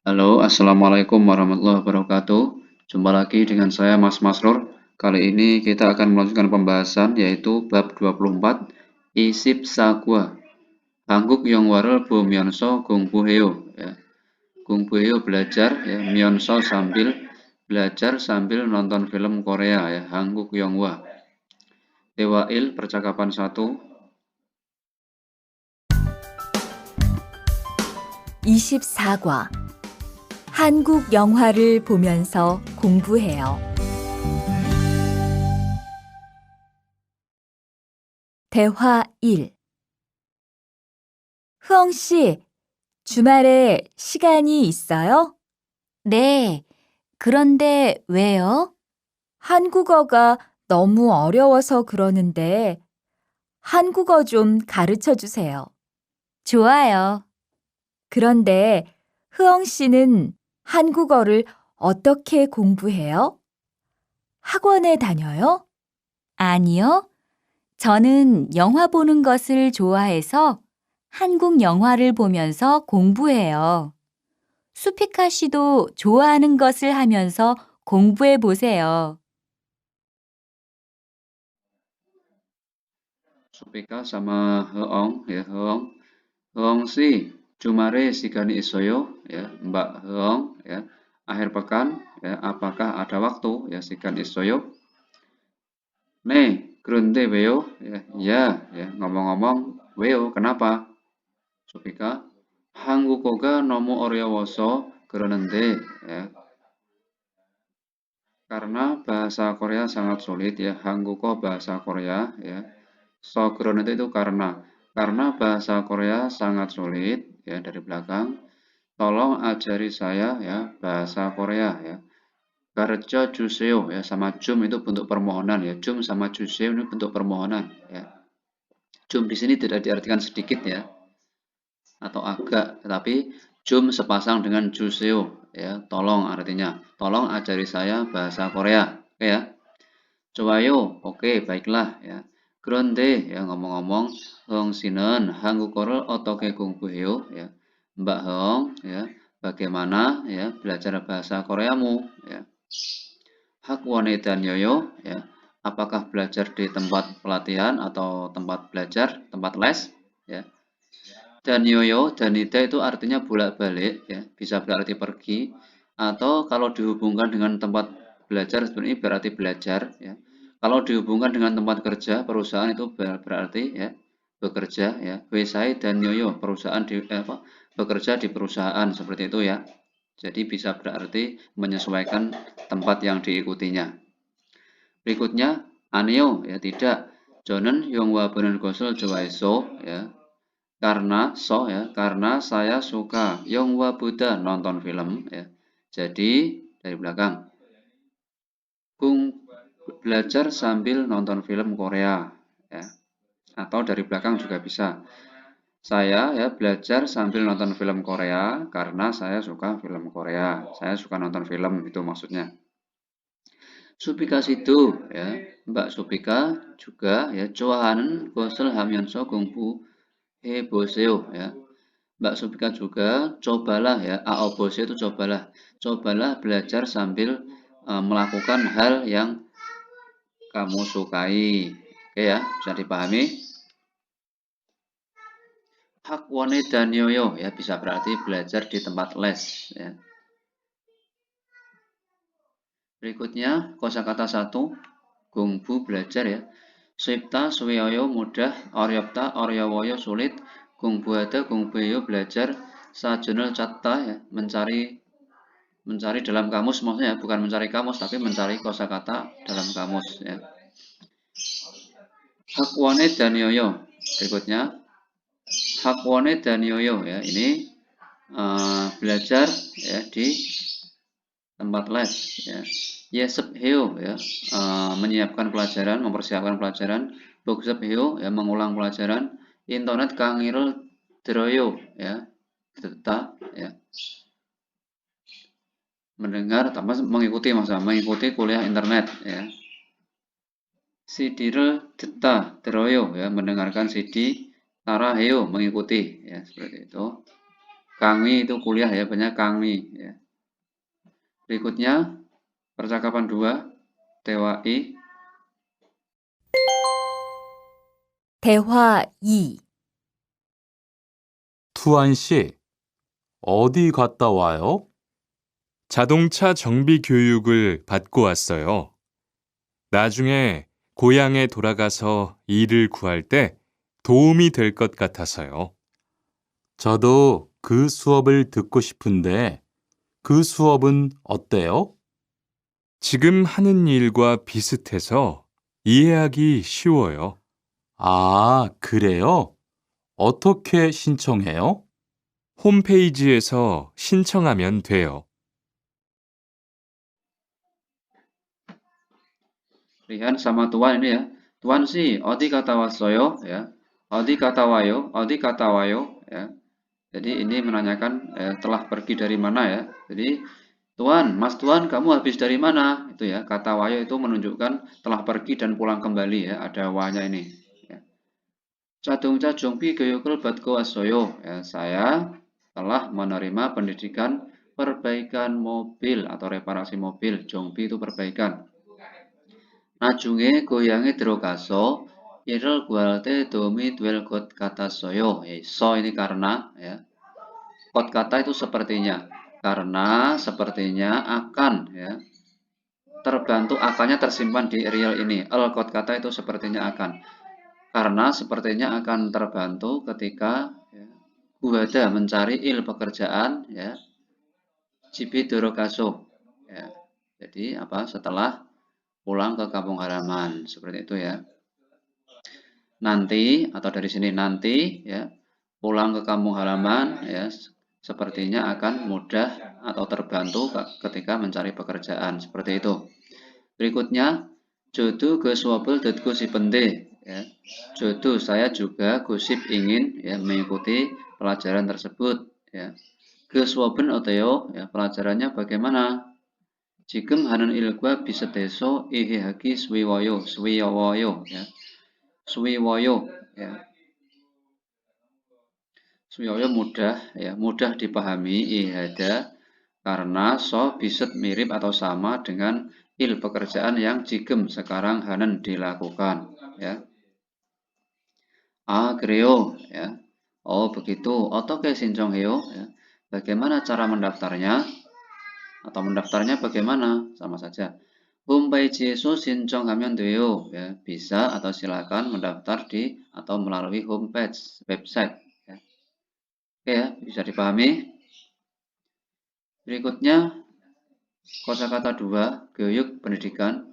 Halo, assalamualaikum warahmatullahi wabarakatuh. Jumpa lagi dengan saya Mas Masrur. Kali ini kita akan melanjutkan pembahasan yaitu bab 24 Isip Sagwa. Hangguk Yongwarel Bu Myonso Gung Buheo ya. Gung Buheo belajar ya, Myonso sambil belajar sambil nonton film Korea ya, Hangguk Yongwa. Dewail percakapan 1. 24과 한국 영화를 보면서 공부해요. 대화 1. 흐엉 씨, 주말에 시간이 있어요? 네. 그런데 왜요? 한국어가 너무 어려워서 그러는데 한국어 좀 가르쳐 주세요. 좋아요. 그런데 흐엉 씨는 한국어를 어떻게 공부해요? 학원에 다녀요? 아니요. 저는 영화 보는 것을 좋아해서 한국 영화를 보면서 공부해요. 수피카 씨도 좋아하는 것을 하면서 공부해 보세요. Supika sama Heong ya, Heong si Jumare Sigani Isoyo ya, Mbak Heong ya, akhir pekan ya, apakah ada waktu ya Sigan Isoyo? Grunde Weo ya, ngomong-ngomong Weo kenapa? Supika Hangukoga nomu oryowoso 그러는데 ya, karena bahasa Korea sangat sulit ya, Hanguko bahasa Korea ya. So 그러는데 itu karena bahasa Korea sangat sulit ya, dari belakang. Tolong ajari saya ya bahasa Korea ya. Gareja juseo ya, sama jum itu bentuk permohonan ya. Jum sama juseo ini bentuk permohonan ya. Jum di sini tidak diartikan sedikit ya atau agak, tetapi jum sepasang dengan juseo ya. Tolong artinya. Tolong ajari saya bahasa Korea. Oke ya. 좋아요. Oke, baiklah ya. 그런데 ya, ngomong-ngomong, Hong 씨는 한국어를 어떻게 공부해요? Ya. Mbak Hong ya, bagaimana ya belajar bahasa Koreamu ya. 학원에 다녀요 ya. Apakah belajar di tempat pelatihan atau tempat belajar, tempat les ya. 다녀요, 다니다 itu artinya bolak-balik ya, bisa berarti pergi atau kalau dihubungkan dengan tempat belajar sebenarnya berarti belajar ya. Kalau dihubungkan dengan tempat kerja, perusahaan itu berarti ya bekerja ya. Wesai dan yoyo perusahaan bekerja di perusahaan seperti itu ya. Jadi bisa berarti menyesuaikan tempat yang diikutinya. Berikutnya aneo ya, tidak. 저는 영화 보는 것을 좋아해서 ya. Karena saya suka 영화 보다 nonton film ya. Jadi dari belakang Kung belajar sambil nonton film Korea ya, atau dari belakang juga bisa. Saya ya belajar sambil nonton film Korea karena saya suka film Korea. Saya suka nonton film, itu maksudnya. Supika situ ya, Mbak Supika juga ya 좋아하는 것을 하면서 공부해 보세요 ya. Mbak Supika juga cobalah ya, aobose itu cobalah. Cobalah belajar sambil melakukan hal yang kamu sukai. Oke ya, bisa dipahami. Hakwane dan yoyo ya, bisa berarti belajar di tempat les ya. Berikutnya kosakata 1, gungbu belajar ya. Swipta suweyo mudah, oryopta oryowoyo sulit, gungbuada gungbuyo belajar, sajunul catta ya, mencari dalam kamus, maksudnya bukan mencari kamus tapi mencari kosakata dalam kamus ya. Hakwane dan yoyo. Berikutnya Hakwane dan yoyo ya, ini belajar ya di tempat les ya. Yesep heo ya, menyiapkan pelajaran, mempersiapkan pelajaran. Bogsep heo ya, mengulang pelajaran. Internet kangirul droyo ya, deta ya. mendengar tambah mengikuti mengikuti kuliah internet ya. Sidire deta deroyo ya, mendengarkan CD taraheo mengikuti ya, seperti itu. Kami itu kuliah ya, banyak kami ya. Berikutnya percakapan 2 TWI. 대화 2. 투안 씨, 어디 갔다 와요? 자동차 정비 교육을 받고 왔어요. 나중에 고향에 돌아가서 일을 구할 때 도움이 될 것 같아서요. 저도 그 수업을 듣고 싶은데 그 수업은 어때요? 지금 하는 일과 비슷해서 이해하기 쉬워요. 아, 그래요? 어떻게 신청해요? 홈페이지에서 신청하면 돼요. Rihan sama Tuan ini ya. Tuan sih, odi kata wasoyo ya. Odi kata wayo ya. Jadi ini menanyakan telah pergi dari mana ya. Jadi Tuan, Mas Tuan, kamu habis dari mana? Itu ya. Kata wayo itu menunjukkan telah pergi dan pulang kembali ya. Ada wanya ini. Ya. Cadung pi 교육을 받고 왔어요. Ya, saya telah menerima pendidikan perbaikan mobil atau reparasi mobil. Jongpi itu perbaikan. 나중에 고향에 들어가서 일을 구할 때 도움이 될 것 같았어요. So ini karena ya. Kot kata itu sepertinya. Karena sepertinya akan ya. Terbantu akannya tersimpan di real ini. Kot kata itu sepertinya akan. Karena sepertinya akan terbantu ketika ya, Guada mencari pekerjaan ya. Cibi Dorokaso ya. Jadi apa? Setelah pulang ke kampung halaman seperti itu ya. Nanti atau dari sini nanti ya, pulang ke kampung halaman ya, sepertinya akan mudah atau terbantu ketika mencari pekerjaan seperti itu. Berikutnya jodoh ke suapel datku si pende ya. Jodoh saya juga gosip ingin ya mengikuti pelajaran tersebut ya. Ke suapen oteo ya, pelajarannya bagaimana? Jikem hanan ilgwa bisa deso ihehaki swiwoyo ya. Swiwoyo ya. Swiwoyo mudah dipahami ihada karena so biset mirip atau sama dengan pekerjaan yang jikem sekarang hanan dilakukan ya. Greo ya. Oh begitu. Otoke sincongheo ya. Bagaimana cara mendaftarnya? Atau mendaftarnya bagaimana? Sama saja. 홈페이지에서 신청하면 돼요. Ya, bisa atau silakan mendaftar di atau melalui homepage website. Ya. Oke ya, bisa dipahami. Berikutnya kosakata 2, 교육 pendidikan.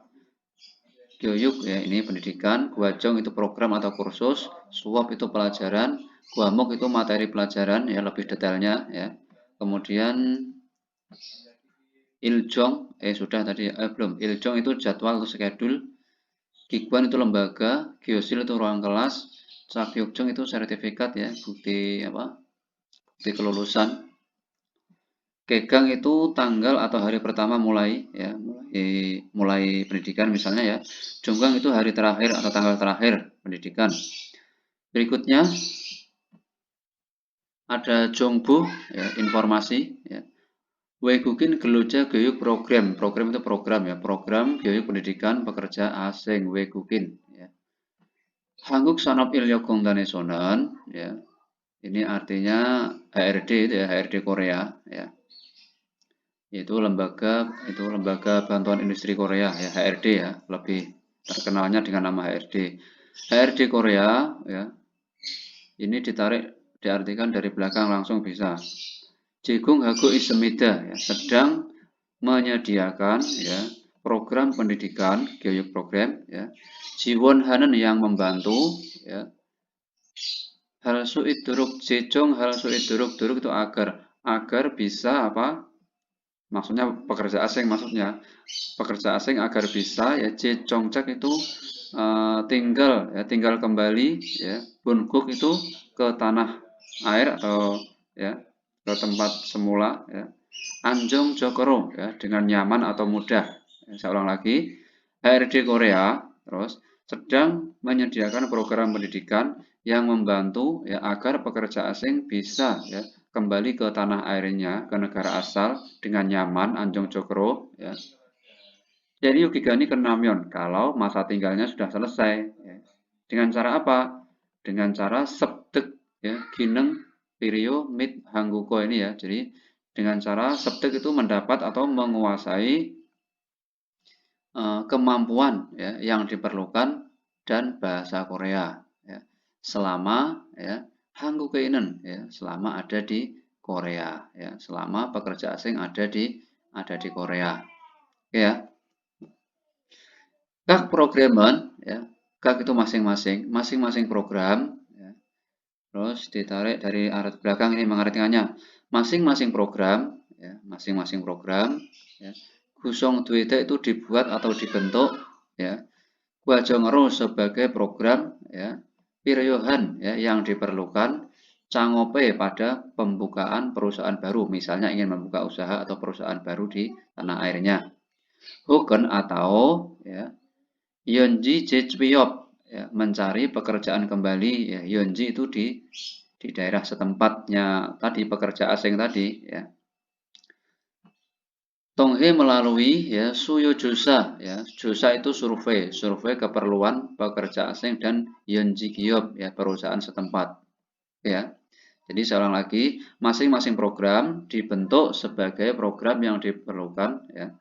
교육 ya ini pendidikan, guajong itu program atau kursus, suap itu pelajaran, guamok itu materi pelajaran ya lebih detailnya ya. Kemudian Iljong, sudah tadi, belum. Iljong itu jadwal atau schedule. Kikwan itu lembaga, Gyosil itu ruang kelas, Sakyokjong itu sertifikat ya, bukti apa? Bukti kelulusan. Kegang itu tanggal atau hari pertama mulai ya, mulai pendidikan misalnya ya. Jonggang itu hari terakhir atau tanggal terakhir pendidikan. Berikutnya ada Jongbu ya, informasi ya. 외국인 근로자 교육 program itu program ya, program 교육 pendidikan pekerja asing 외국인 ya. 한국 산업인력공단에서는 ya, ini artinya HRD itu ya, HRD Korea ya. Itu lembaga bantuan industri Korea ya, HRD ya, lebih terkenalnya dengan nama HRD. HRD Korea ya. Ini diartikan dari belakang langsung bisa. Jigung Hago Ismida ya, sedang menyediakan ya program pendidikan 교육 program ya. Jiwon Hanen yang membantu ya. Hal suit duruk jejong hal suit duruk itu agar bisa apa? Maksudnya pekerja asing maksudnya. Pekerja asing agar bisa ya jejongcak itu tinggal kembali ya. Bungkuk itu ke tanah air atau ya ke tempat semula ya. Anjong Jokoro ya, dengan nyaman atau mudah. Saya ulang lagi, HRD Korea terus sedang menyediakan program pendidikan yang membantu ya agar pekerja asing bisa ya kembali ke tanah airnya, ke negara asal dengan nyaman. Anjong Jokoro ya. Jadi Yukigani ke Namyeon kalau masa tinggalnya sudah selesai. Ya. Dengan cara apa? Dengan cara septek ya, gineng pirio mit hangguko ini ya. Jadi dengan cara septek itu mendapat atau menguasai kemampuan ya, yang diperlukan dan bahasa Korea ya. Selama ya hanggukeinen ya, selama ada di Korea ya, selama pekerja asing ada di Korea. Oke ya. Kak programan ya, kak itu masing-masing program ya. Terus ditarik dari arat belakang ini mengartikannya masing-masing program ya, masing-masing program ya. Gusong Duide itu dibuat atau dibentuk ya. Gwajongero sebagai program ya. Piryohan ya yang diperlukan cangope pada pembukaan perusahaan baru, misalnya ingin membuka usaha atau perusahaan baru di tanah airnya. Hoken atau ya Yeonji Jechwiyop ya, mencari pekerjaan kembali ya. Yeonji itu di daerah setempatnya tadi, pekerja asing tadi ya. Tonghe melalui ya Suyo Josa ya. Josa itu survei keperluan pekerja asing, dan Yeonji Giop ya perusahaan setempat ya. Jadi saya ulang lagi, masing-masing program dibentuk sebagai program yang diperlukan ya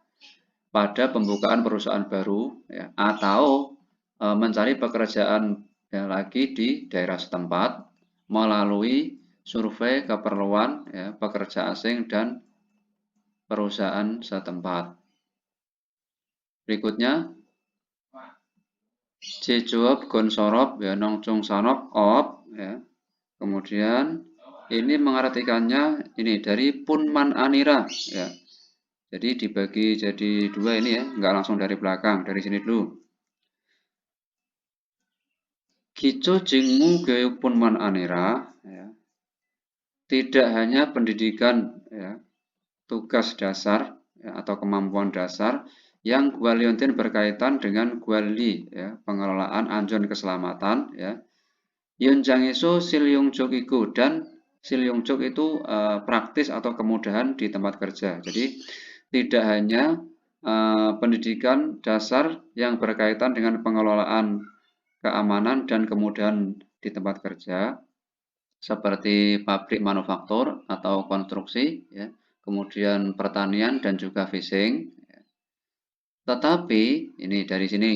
pada pembukaan perusahaan baru ya, atau mencari pekerjaan ya, lagi di daerah setempat melalui survei keperluan ya, pekerja asing dan perusahaan setempat. Berikutnya Jejob Gonsorop ya Nongchong Sanop op ya. Kemudian ini mengartikannya ini dari Punman Anira ya. Jadi dibagi jadi dua ini ya, nggak langsung dari belakang, dari sini dulu. Kico Jingmu Gyeok Punman Anira ya. Tidak hanya pendidikan ya, tugas dasar ya, atau kemampuan dasar yang Gwaliontin berkaitan dengan Gwali ya, pengelolaan anjon keselamatan ya. Yeonjangeso Silyongjok iku, dan Silyongjok itu praktis atau kemudahan di tempat kerja. Jadi tidak hanya pendidikan dasar yang berkaitan dengan pengelolaan keamanan dan kemudahan di tempat kerja seperti pabrik manufaktur atau konstruksi ya, kemudian pertanian dan juga fishing. Tetapi ini dari sini.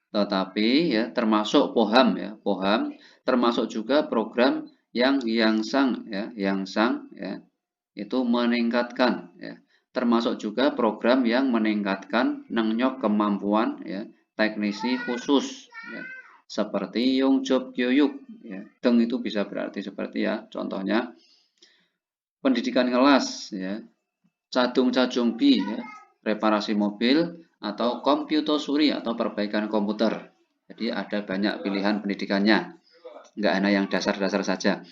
Tetapi ya termasuk poham ya, poham termasuk juga program yang yangsang ya, itu meningkatkan ya. Termasuk juga program yang meningkatkan nengyok kemampuan ya, teknisi khusus ya. Seperti Yongjob Gyoyuk ya. Deng itu bisa berarti seperti ya, contohnya pendidikan kelas ya, cadung bi ya, reparasi mobil, atau komputosuri atau perbaikan komputer. Jadi ada banyak pilihan pendidikannya, nggak hanya yang dasar-dasar saja.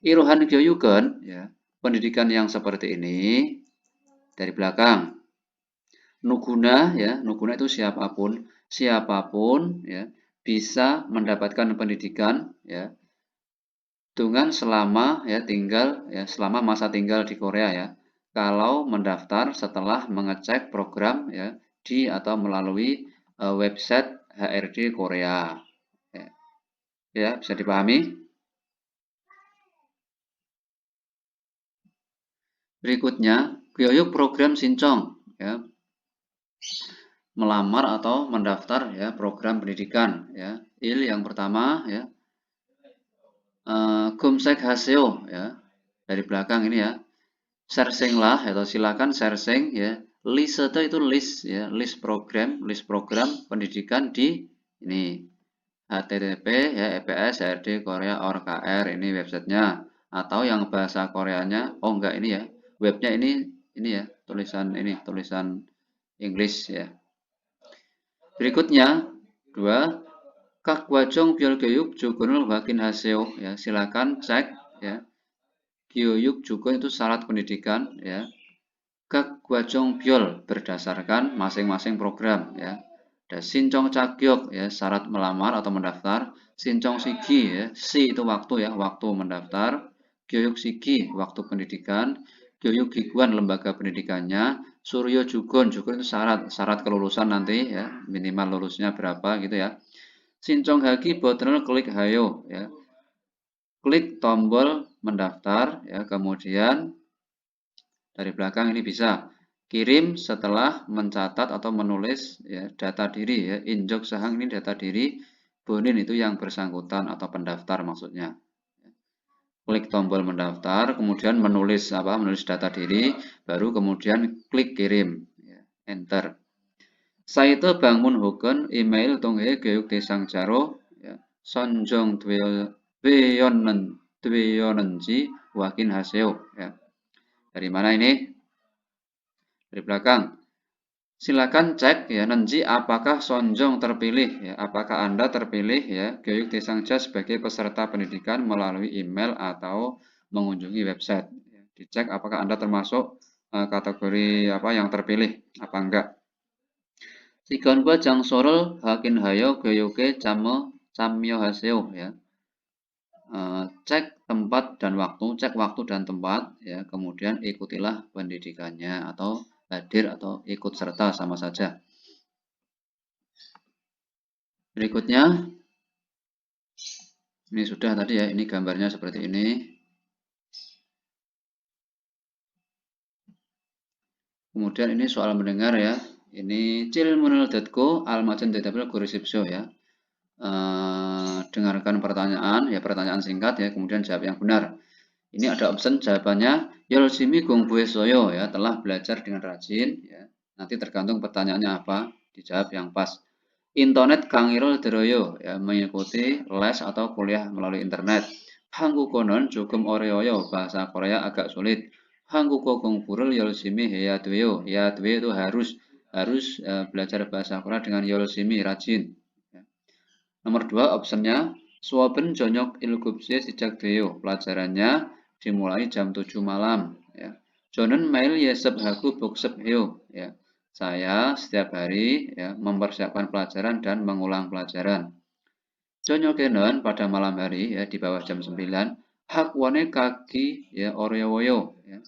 Irohan Gyoyuken ya, pendidikan yang seperti ini dari belakang. Nuguna ya, nuguna itu siapapun ya bisa mendapatkan pendidikan ya dengan selama ya tinggal ya selama masa tinggal di Korea ya. Kalau mendaftar setelah mengecek program ya di atau melalui website HRD Korea. Ya, bisa dipahami? Berikutnya, Gyoyuk program Sincong ya. Melamar atau mendaftar ya program pendidikan ya. Yang pertama ya. Gumsek Haseo ya. Dari belakang ini ya. Sharing lah atau silakan sharing ya. List itu list ya, list program pendidikan di ini http ya EPS HRD Korea ORKR, ini websitenya, atau yang bahasa Koreanya enggak ini ya, webnya ini ya, tulisan English ya. Berikutnya 2 Kak Wajong Byolgeyuk Jogunul Wakin Haseo ya, silakan cek ya Gyuyuk juga itu syarat pendidikan ya. Gak gwajong biol berdasarkan masing-masing program ya. Ada sincong cagyok ya syarat melamar atau mendaftar. Sincong sigi ya, si itu waktu ya, waktu mendaftar. Gyuyuk sigi waktu pendidikan. Gyuyuk giguan lembaga pendidikannya. Suryo jugon, jugon itu syarat kelulusan nanti ya, minimal lulusnya berapa gitu ya. Sincong hagi botol klik hayo ya. Klik tombol mendaftar ya, kemudian dari belakang ini bisa kirim setelah mencatat atau menulis ya, data diri ya. Injok sahang ini data diri, bonin itu yang bersangkutan atau pendaftar maksudnya. Klik tombol mendaftar, kemudian menulis data diri, baru kemudian klik kirim, ya, enter. Saito bangun hukun email tonghe geuk desang jaro ya. Sonjong dweyonenji wakin haseo ya. Dari mana ini? Dari belakang. Silakan cek ya Nenji apakah Sonjong terpilih ya, apakah Anda terpilih ya Geuk Desangja sebagai peserta pendidikan melalui email atau mengunjungi website. Ya, dicek apakah Anda termasuk kategori apa yang terpilih apa enggak. Sigonba jang sorol hakin hayo geuke camyo haseo ya. Cek tempat dan waktu, cek waktu dan tempat ya, kemudian ikutilah pendidikannya atau hadir atau ikut serta sama saja. Berikutnya, ini sudah tadi ya, ini gambarnya seperti ini. Kemudian ini soal mendengar ya, ini cilmunul.co almajen databil gurisipso ya. Dengarkan pertanyaan ya, pertanyaan singkat ya, kemudian jawab yang benar. Ini ada option jawabannya Yolsimi Gongbue Soyo ya, telah belajar dengan rajin ya. Nanti tergantung pertanyaannya apa, dijawab yang pas. Internet Kangirul Deroyo ya, mengikuti les atau kuliah melalui internet. Hanggukonon cukum oreoyo bahasa Korea agak sulit. Hangguko Gongburul Yolsimi Heyadweyo. Heyadweyo itu harus belajar bahasa Korea dengan Yolsimi rajin. Ya. Nomor 2 optionnya Suoben Jonyok Ilgubse Sijak Deyo. Pelajarannya dimulai jam 7 malam ya. Jonen mail yesep haku buksep heo ya. Saya setiap hari ya mempersiapkan pelajaran dan mengulang pelajaran. Jonyokenon pada malam hari ya di bawah jam 9. Hakwane kaki ya orewoyo ya.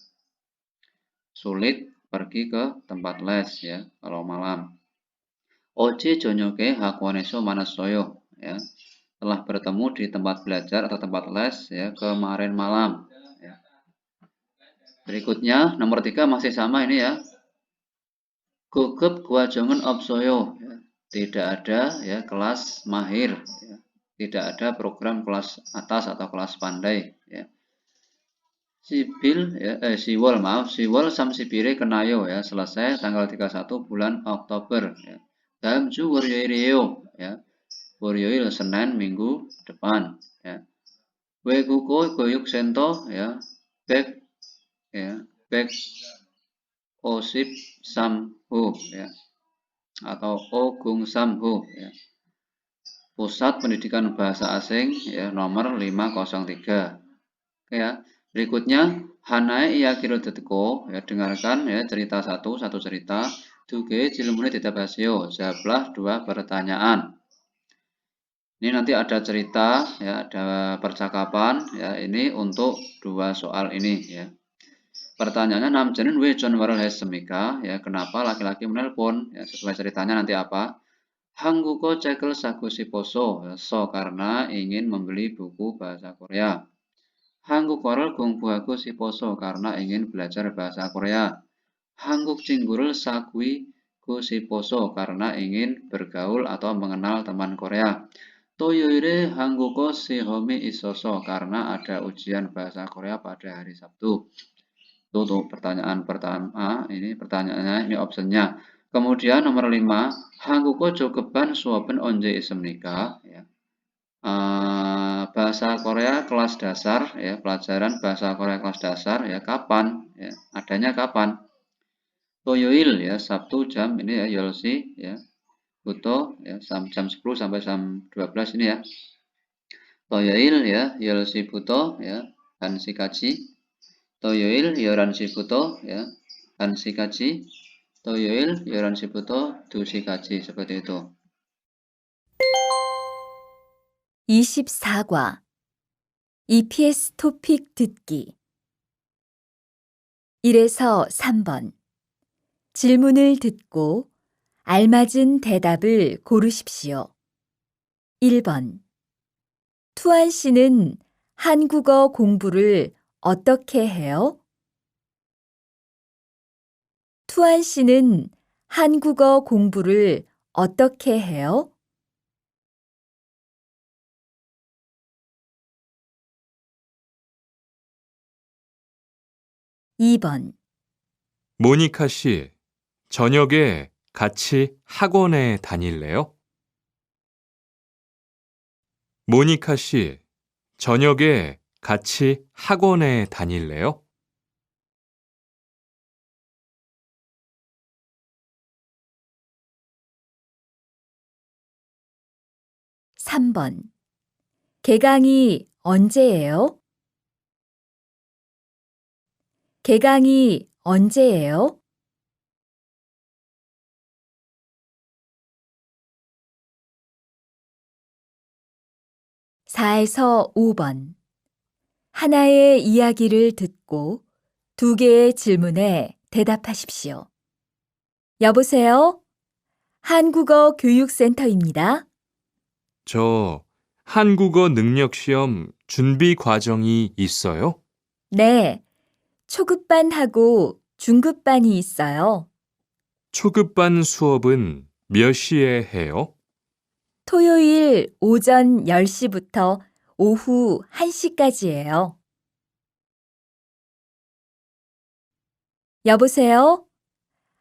Sulit pergi ke tempat les ya kalau malam. Oje jonyoke hakwaneso manasoyo ya. Telah bertemu di tempat belajar atau tempat les ya kemarin malam ya. Berikutnya nomor 3 masih sama ini ya. Gugup Gwajongen Opsoyo ya. Tidak ada ya kelas mahir ya. Tidak ada program kelas atas atau kelas pandai ya. Siwol Samsipire Kenayo ya selesai tanggal 31 bulan Oktober ya. Dalam ju Waryoireo ya. Waryoil Senin minggu depan ya. Wekuko Goyuk Sento ya. Bek Osip Samho ya atau Ogung Samho ya. Pusat Pendidikan Bahasa Asing ya nomor 503. Oke ya. Berikutnya Hanae Iyakiro.co ya, dengarkan ya cerita satu cerita. Duge Jilmune Ditabasio, jawablah 2 pertanyaan. Ini nanti ada cerita ya, ada percakapan ya, ini untuk 2 soal ini ya. Pertanyaannya namjanin we John Warren Hessemika ya, kenapa laki-laki menelpon ya, sesuai ceritanya nanti apa? Hangguko cekel sagusi poso ya, so karena ingin membeli buku bahasa Korea. Hanguk korel gongbuhaku si poso karena ingin belajar bahasa Korea. Hanguk cinggurul sakui ku si poso karena ingin bergaul atau mengenal teman Korea. Toyoire hangguko si homi isoso karena ada ujian bahasa Korea pada hari Sabtu. Itu untuk pertanyaan pertama, ini pertanyaannya, ini optionnya. Kemudian nomor 5, hangguko jogeban suoben onje isemnika ya. Bahasa Korea kelas dasar ya, pelajaran bahasa Korea kelas dasar ya, kapan ya, adanya kapan? Toyoil ya, Sabtu jam ini ya, Yolsi ya, Buto ya, jam 10 sampai jam 12 ini ya. Toyoil ya, Yolsi Buto ya, dan Shikachi. 토요일 11시부터 ya, 1시까지. 토요일 11시부터 2시까지 seperti itu. 24과 EPS 토픽 듣기 1에서 3번 질문을 듣고 알맞은 대답을 고르십시오. 1번 투안 씨는 한국어 공부를 어떻게 해요? 투안 씨는 한국어 공부를 어떻게 해요? 2번 모니카 씨, 저녁에 같이 학원에 다닐래요? 모니카 씨, 저녁에 같이 학원에 다닐래요? 3번 개강이 언제예요? 개강이 언제예요? 4에서 5번 하나의 이야기를 듣고 2개의 질문에 대답하십시오. 여보세요? 한국어 교육센터입니다. 저 한국어 능력 시험 준비 과정이 있어요? 네, 초급반하고 중급반이 있어요. 초급반 수업은 몇 시에 해요? 토요일 오전 10시부터 오후 1시까지예요. 여보세요?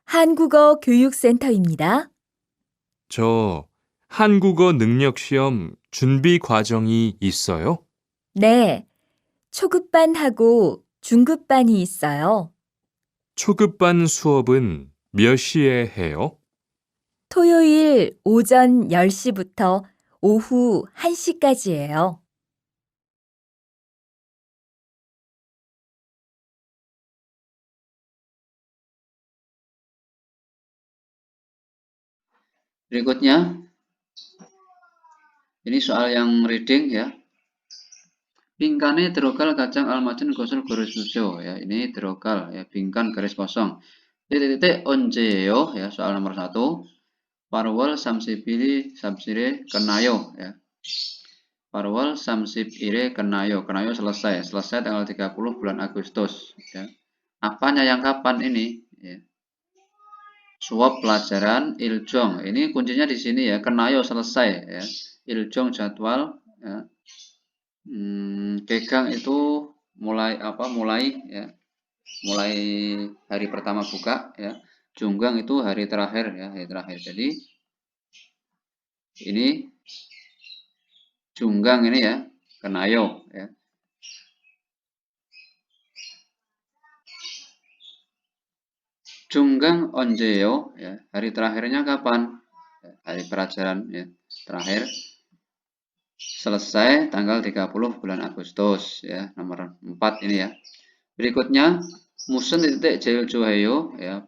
한국어 교육센터입니다. 저 한국어 능력 시험 준비 과정이 있어요? 네, 초급반하고 중급반이 있어요. 초급반 수업은 몇 시에 해요? 토요일 오전 10시부터 오후 1시까지예요. Berikutnya, ini soal yang reading ya. Bingkane 들어갈 kacang almacen gosol garis hijau ya. Ini 들어갈 ya, bingkan garis kosong. Titik-titik onjeyo ya, soal nomor 1. Parwal samsipili samsire kenayo ya. Parwal samsipire kenayo. Kenayo selesai. Selesai tanggal 30 bulan Agustus ya. Apanya yang kapan ini? Ya. Suap pelajaran Iljong. Ini kuncinya di sini ya. Kenayo selesai ya. Iljong jadwal ya. Kegang itu mulai ya. Mulai hari pertama buka ya. Junggang itu hari terakhir ya, hari terakhir. Jadi ini Junggang ini ya, Kenayo ya. Junggang onjeyo ya, hari terakhirnya kapan? Ya, hari pelajaran ya, terakhir selesai tanggal 30 bulan Agustus ya, nomor 4 ini ya. Berikutnya musen titik jail johayo ya.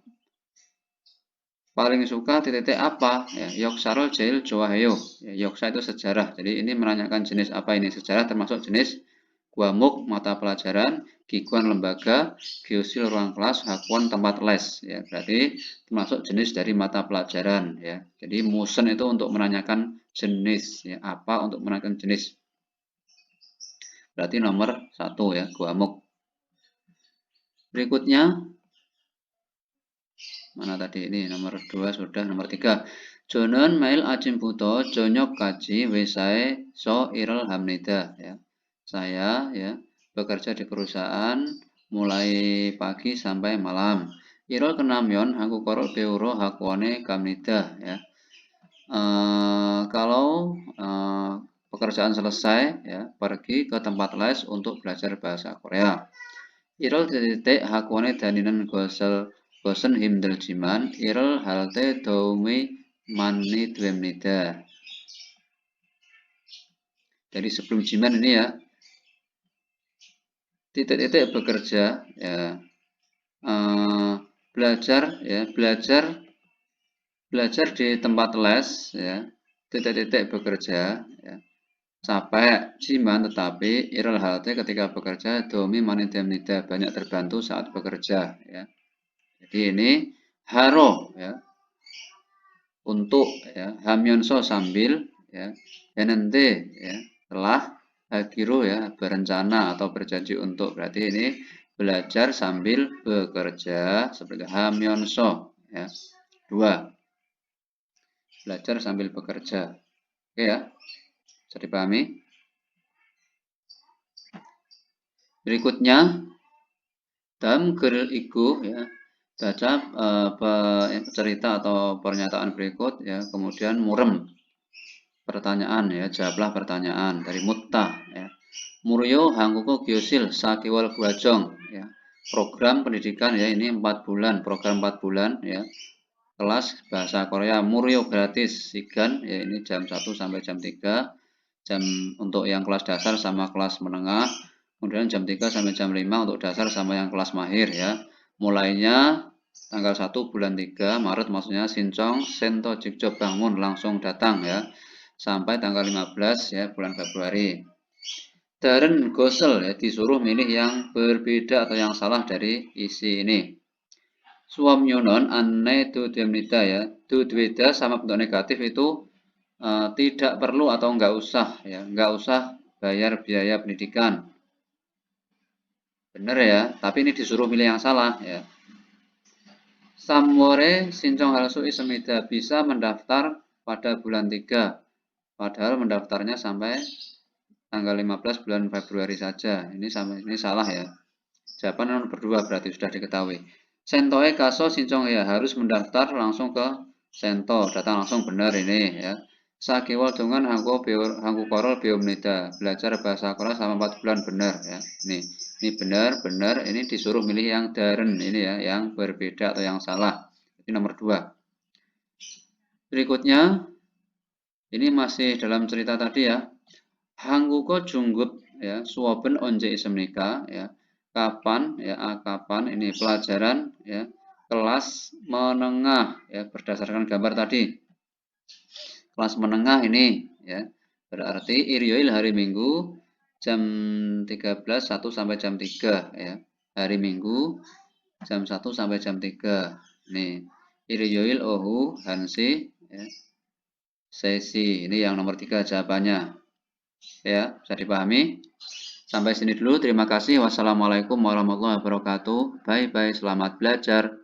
Paling suka titik apa ya, yoksarol jail johayo ya, yoksa itu sejarah. Jadi ini menanyakan jenis apa ini, sejarah termasuk jenis guamuk mata pelajaran, giguan lembaga, geosil ruang kelas, hakuan tempat les ya. Berarti termasuk jenis dari mata pelajaran ya. Jadi musen itu untuk menanyakan jenis ya, apa untuk menanyakan jenis. Berarti nomor 1 ya, guamuk. Berikutnya mana tadi ini, nomor 2 sudah, nomor 3. Jonon mail ajimbuto jonyok kaji wesae so irel hamnida ya. Saya ya bekerja di perusahaan mulai pagi sampai malam. Irol kenamyon haku korol beuro hakuane kamnida ya. Kalau pekerjaan selesai ya, pergi ke tempat les untuk belajar bahasa Korea. Irol titik hakuane daninan gosel bosen himdel jiman irel halte doumi mani dwemnida. Jadi sebelum jiman ini ya, titik-titik bekerja, ya. Belajar, ya, belajar di tempat les, ya. Titik-titik bekerja, ya. Capek, jiman, tetapi iral halte ketika bekerja, domi manidamnida, banyak terbantu saat bekerja, ya. Jadi ini haro, ya, untuk, ya, hamyonso sambil, ya, henente, ya, telah, hagiru, ya, berencana atau berjanji untuk, berarti ini belajar sambil bekerja seperti hamyonso, ya. 2, belajar sambil bekerja. Oke ya, bisa dipahami. Berikutnya dalam geril iku, ya, baca cerita atau pernyataan berikut, ya, kemudian murem pertanyaan, ya, jawablah pertanyaan dari mutta, ya. Muryo Hanguko Gyosil Sakiwal Guajong, ya. Program pendidikan, ya, ini 4 bulan, program 4 bulan, ya. Kelas bahasa Korea Muryo gratis Sigan, ya, ini jam 1 sampai jam 3, jam untuk yang kelas dasar sama kelas menengah, kemudian jam 3 sampai jam 5 untuk dasar sama yang kelas mahir, ya. Mulainya tanggal 1 bulan 3 Maret, maksudnya Sincong Sento Jikjo bangun langsung datang, ya, sampai tanggal 15, ya, bulan Februari. Daren Gosel, ya, disuruh milih yang berbeda atau yang salah dari isi ini. Suamyonon ane dudemnida, ya, dudweda sama bentuk negatif itu tidak perlu atau enggak usah, ya, enggak usah bayar biaya pendidikan. Benar ya, tapi ini disuruh milih yang salah, ya. Samwore Sincong Halsui Semida bisa mendaftar pada bulan 3, padahal mendaftarnya sampai tanggal 15 bulan Februari saja. Ini salah ya. Jawaban nomor 2 berarti sudah diketahui. Sentoe kaso Sincong, ya, harus mendaftar langsung ke Sento, datang langsung, benar ini, ya. Sakiwal dengan Hanggu Korol Biomnida, belajar bahasa Korea selama 4 bulan, benar, ya. Ini benar, ini disuruh milih yang daren, ini ya, yang berbeda atau yang salah. Ini nomor 2. Berikutnya, ini masih dalam cerita tadi, ya. Hangguko Junggut, ya, suoben onje ismnika, ya. Kapan, ya, kapan ini pelajaran, ya, kelas menengah, ya, berdasarkan gambar tadi. Kelas menengah ini, ya, berarti iryoil hari Minggu jam 13 1 sampai jam 3, ya. Hari Minggu jam 1 sampai jam 3. Nih, iryoil ohu hansi, ya, sesi. Ini yang nomor 3 jawabannya. Ya, bisa dipahami? Sampai sini dulu, terima kasih. Wassalamualaikum warahmatullahi wabarakatuh. Bye bye, selamat belajar.